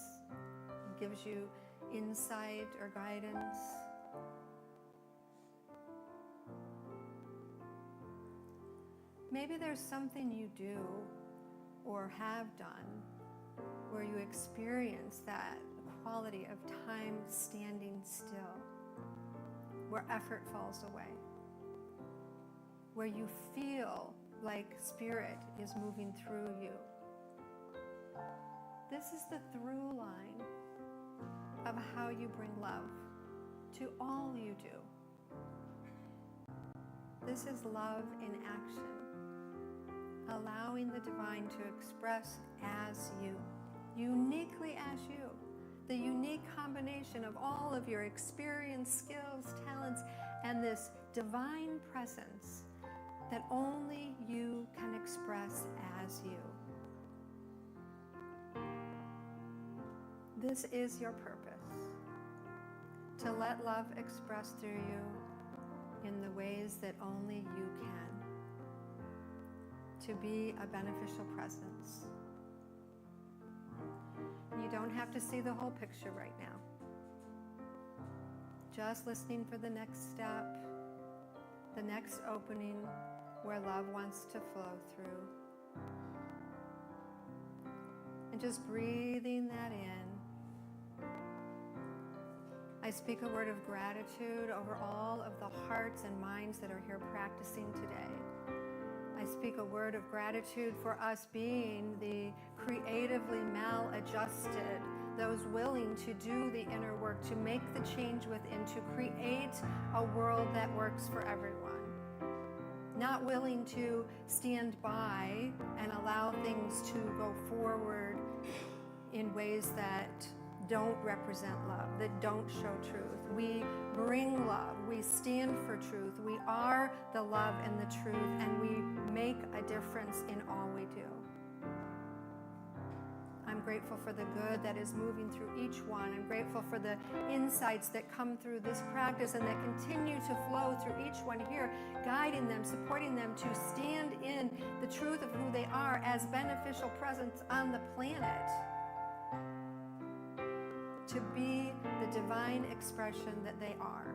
gives you insight or guidance. Maybe there's something you do or have done where you experience that quality of time standing still, where effort falls away, where you feel like spirit is moving through you. This is the through line of how you bring love to all you do. This is love in action, allowing the divine to express as you, uniquely as you. The unique combination of all of your experience, skills, talents, and this divine presence that only you can express as you. This is your purpose, to let love express through you in the ways that only you can, to be a beneficial presence. You don't have to see the whole picture right now. Just listening for the next step, the next opening where love wants to flow through. And just breathing that in. I speak a word of gratitude over all of the hearts and minds that are here practicing today. I speak a word of gratitude for us being the creatively maladjusted, those willing to do the inner work, to make the change within, to create a world that works for everyone. Not willing to stand by and allow things to go forward in ways that don't represent love, that don't show truth. We bring love. We stand for truth. We are the love and the truth, and we make a difference in all we do. I'm grateful for the good that is moving through each one. I'm grateful for the insights that come through this practice and that continue to flow through each one here, guiding them, supporting them to stand in the truth of who they are as beneficial presence on the planet, to be the divine expression that they are.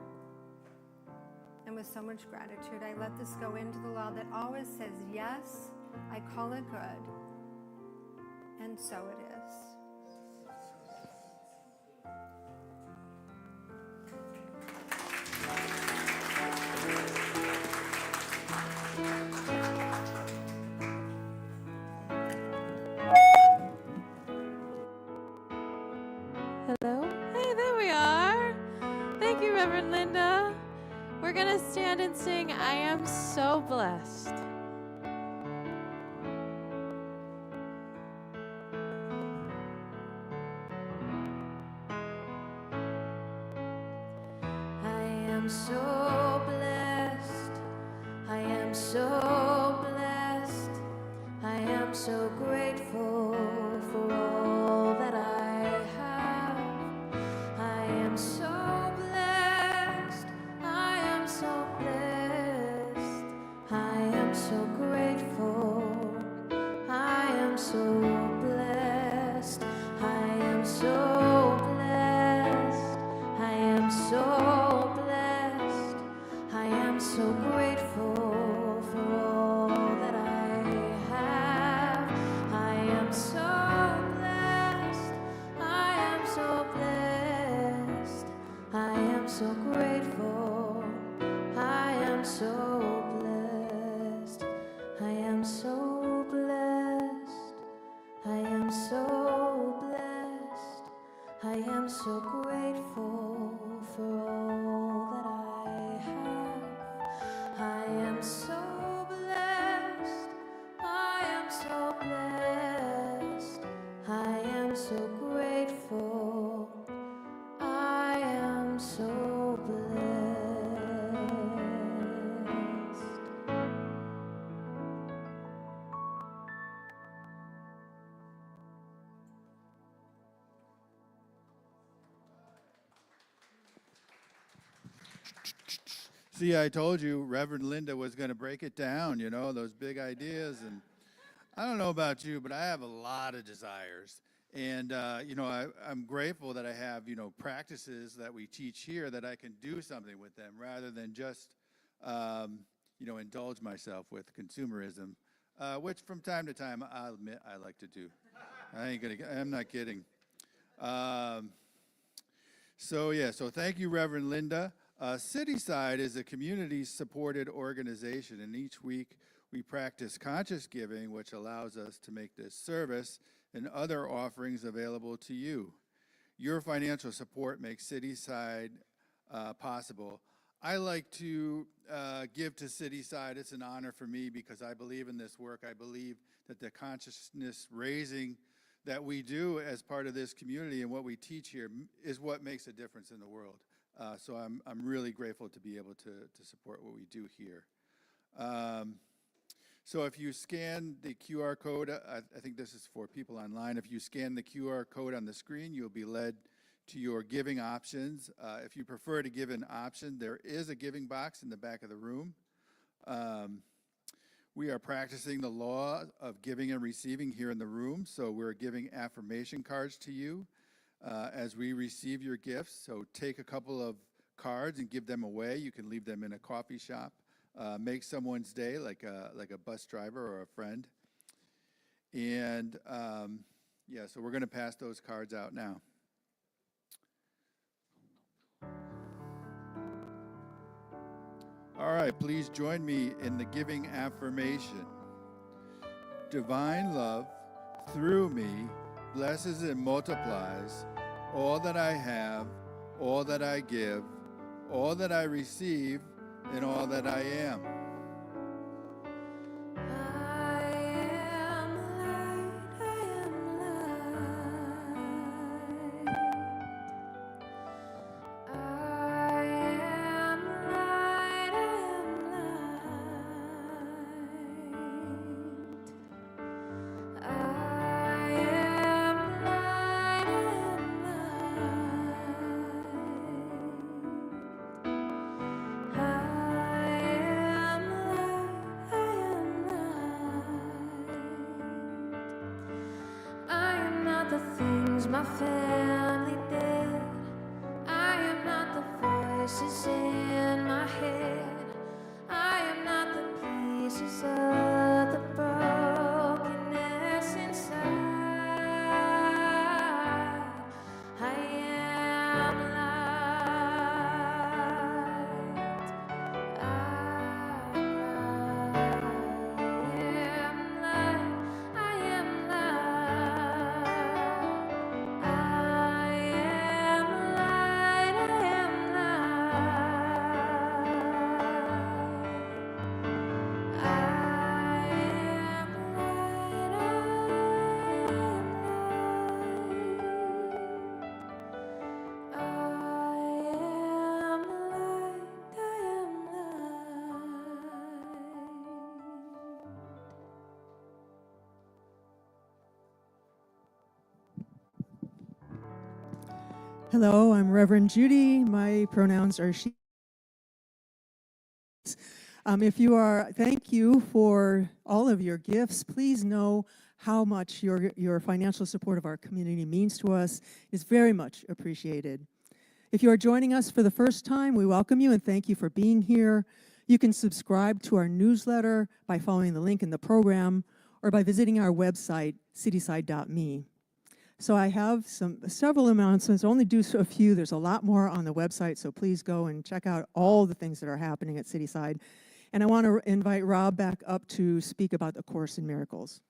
And with so much gratitude, I let this go into the law that always says, yes, I call it good, and so it is. Hello? Hey, there we are. Thank you, Reverend Linda. We're going to stand and sing, I Am So Blessed. I am so blessed. I am so blessed. I am so grateful for all that I have. I am so blessed. I am so blessed. I am so grateful. I am so blessed. I am so blessed. I am so blessed. I am so grateful for all that I have. I am so blessed. I am so blessed. I am so grateful. I am so blessed. I am so blessed. I am so blessed. I am so grateful for all that I have. I am so blessed. I am so blessed. I am so grateful. I am so blessed. See, I told you Reverend Linda was going to break it down, you know, those big ideas. And I don't know about you, but I have a lot of desires. And, you know, I'm grateful that I have, you know, practices that we teach here that I can do something with them rather than just, you know, indulge myself with consumerism, which from time to time, I'll admit I like to do. I'm not kidding. So thank you, Reverend Linda. Cityside is a community-supported organization, and each week we practice conscious giving, which allows us to make this service and other offerings available to you. Your financial support makes Cityside possible. I like to give to Cityside. It's an honor for me because I believe in this work. I believe that the consciousness raising that we do as part of this community and what we teach here is what makes a difference in the world. So I'm really grateful to be able to support what we do here. So if you scan the QR code, I think this is for people online. If you scan the QR code on the screen, you'll be led to your giving options. If you prefer to give an option, there is a giving box in the back of the room. We are practicing the law of giving and receiving here in the room, so we're giving affirmation cards to you as we receive your gifts. So take a couple of cards and give them away. You can leave them in a coffee shop. Make someone's day, like a bus driver or a friend. And yeah, so we're going to pass those cards out now. All right, please join me in the giving affirmation. Divine love, through me, blesses and multiplies all that I have, all that I give, all that I receive, and all that I am. I am light, I am light. I am light, I am light. I am light, I am the things my family did. I am not the voices in my head. I am not the pieces of the brokenness inside. I am light. I am light. I am light. I am light. I am light. I am Hello, I'm Reverend Judy. My pronouns are she. Thank you for all of your gifts. Please know how much your financial support of our community means to us. It's very much appreciated. If you are joining us for the first time, we welcome you and thank you for being here. You can subscribe to our newsletter by following the link in the program or by visiting our website, cityside.me. So I have several announcements. I'll only do a few. There's a lot more on the website, so please go and check out all the things that are happening at Cityside. And I want to invite Rob back up to speak about the Course in Miracles.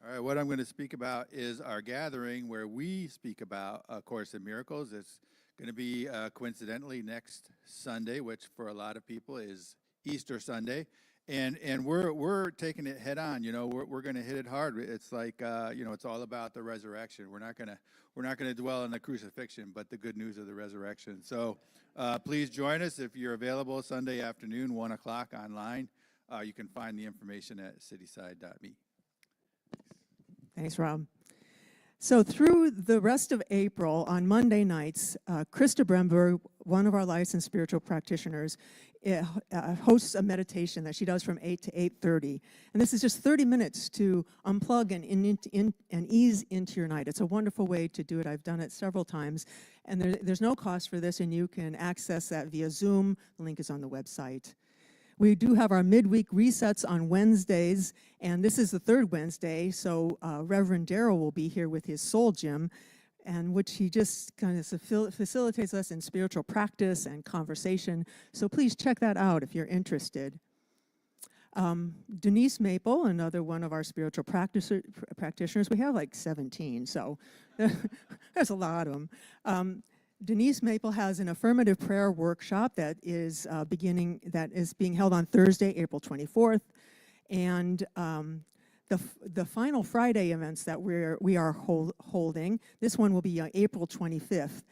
All right, what I'm going to speak about is our gathering where we speak about A Course in Miracles. It's going to be coincidentally next Sunday, which for a lot of people is Easter Sunday. And we're taking it head on, you know. We're going to hit it hard. It's like you know, it's all about the resurrection. We're not going to dwell on the crucifixion, but the good news of the resurrection. So please join us if you're available Sunday afternoon, 1 o'clock online. You can find the information at cityside.me. Thanks, Rob. So through the rest of April, on Monday nights, Krista Bremberg, one of our licensed spiritual practitioners, hosts a meditation that she does from 8 to 8:30. And this is just 30 minutes to unplug and ease into your night. It's a wonderful way to do it. I've done it several times. And there's no cost for this, and you can access that via Zoom. The link is on the website. We do have our midweek resets on Wednesdays, and this is the third Wednesday, so Reverend Darrell will be here with his Soul Gym, and which he just kind of facilitates us in spiritual practice and conversation. So please check that out if you're interested. Denise Maple, another one of our spiritual practitioners, we have like 17, so there's a lot of them. Denise Maple has an affirmative prayer workshop that is being held on Thursday, April 24th, and the final Friday events that we are holding. This one will be April 25th,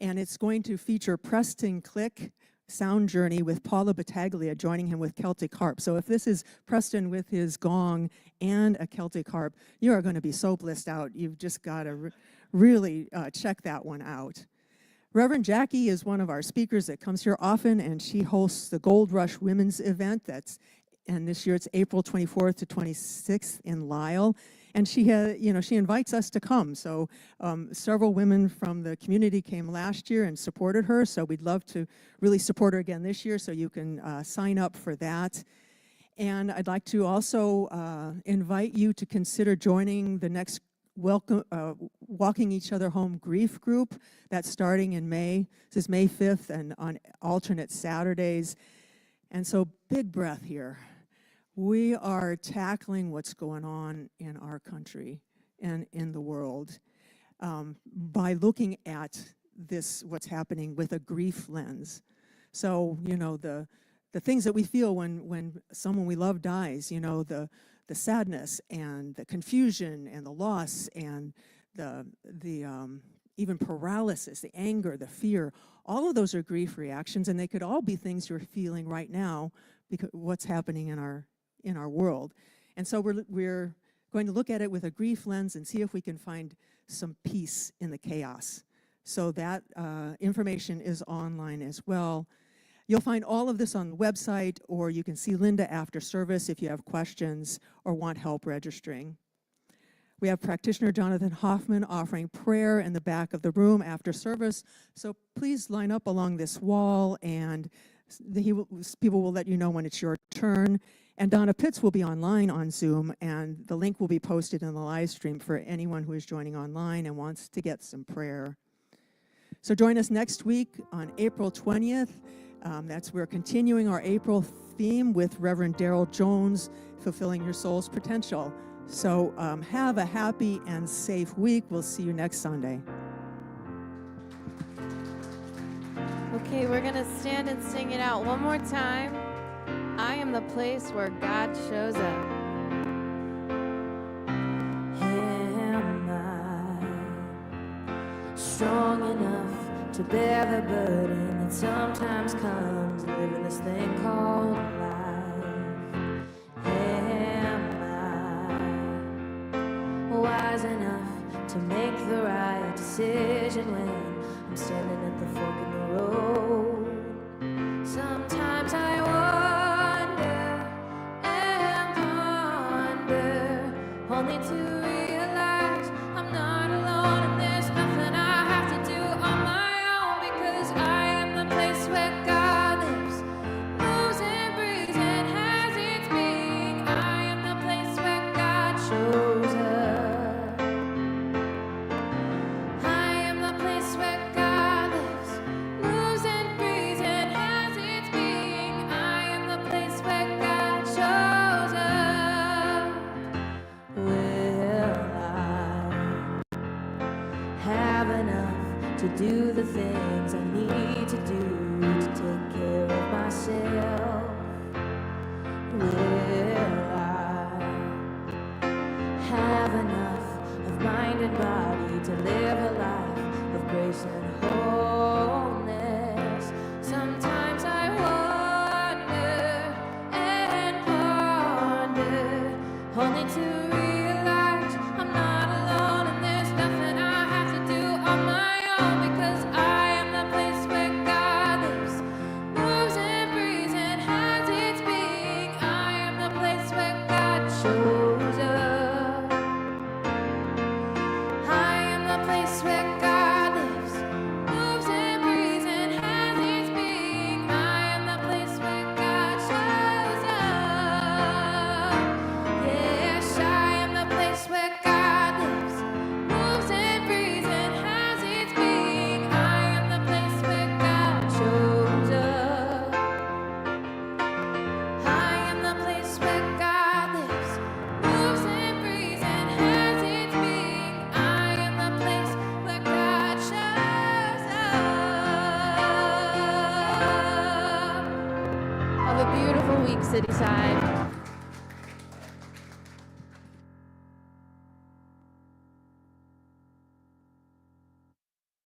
And it's going to feature Preston Click sound journey with Paula Battaglia joining him with Celtic harp. So if this is Preston with his gong and a Celtic harp, you are going to be so blissed out. You've just got to really check that one out. Reverend Jackie is one of our speakers that comes here often, and she hosts the Gold Rush Women's event. And this year it's April 24th to 26th in Lisle. And she invites us to come. So several women from the community came last year and supported her. So we'd love to really support her again this year. So you can sign up for that. And I'd like to also invite you to consider joining the next Walking Each Other Home grief group. That's starting in May. This is May 5th and on alternate Saturdays. And so big breath here. We are tackling what's going on in our country and in the world by looking at this, what's happening with a grief lens. So, the things that we feel when someone we love dies, the sadness and the confusion and the loss and the even paralysis, the anger, the fear, all of those are grief reactions, and they could all be things you're feeling right now because what's happening in our world. And so we're going to look at it with a grief lens and see if we can find some peace in the chaos. So that information is online as well. You'll find all of this on the website, or you can see Linda after service if you have questions or want help registering. We have practitioner Jonathan Hoffman offering prayer in the back of the room after service. So please line up along this wall, and people will let you know when it's your turn. And Donna Pitts will be online on Zoom, and the link will be posted in the live stream for anyone who is joining online and wants to get some prayer. So join us next week on April 20th. We're continuing our April theme with Reverend Daryl Jones, Fulfilling Your Soul's Potential. So have a happy and safe week. We'll see you next Sunday. Okay, we're going to stand and sing it out one more time. I am the place where God shows up. Am I strong enough to bear the burden that sometimes comes living this thing called life? Am I wise enough to make the right decision when I'm standing at the fork in the road? Sometimes I only to realize I'm not alone, and there's nothing I have to do on my own, because I am the place where God lives, moves and breathes and has its being. I am the place where God shows up. I am the place where God lives, moves and breathes and has its being. I am the place where God shows up. Have enough to do the things I need to do to take care of myself? Will I have enough of mind and body to live a life of grace and wholeness? Sometimes I wonder and ponder, only to realize I'm not alone, and there's nothing I have to do on my own, because I am the place where God lives, moves and breathes and has its being. I am the place where God shows up. I am the place where God lives, moves and breathes and has its being. I am the place where God shows up. Yes, I am the place where God lives, moves and breathes and has its being. I am the place where God shows up. I am the place where God lives, moves and breathes and has its being. I am the place where God shows up. Have a beautiful week, Cityside.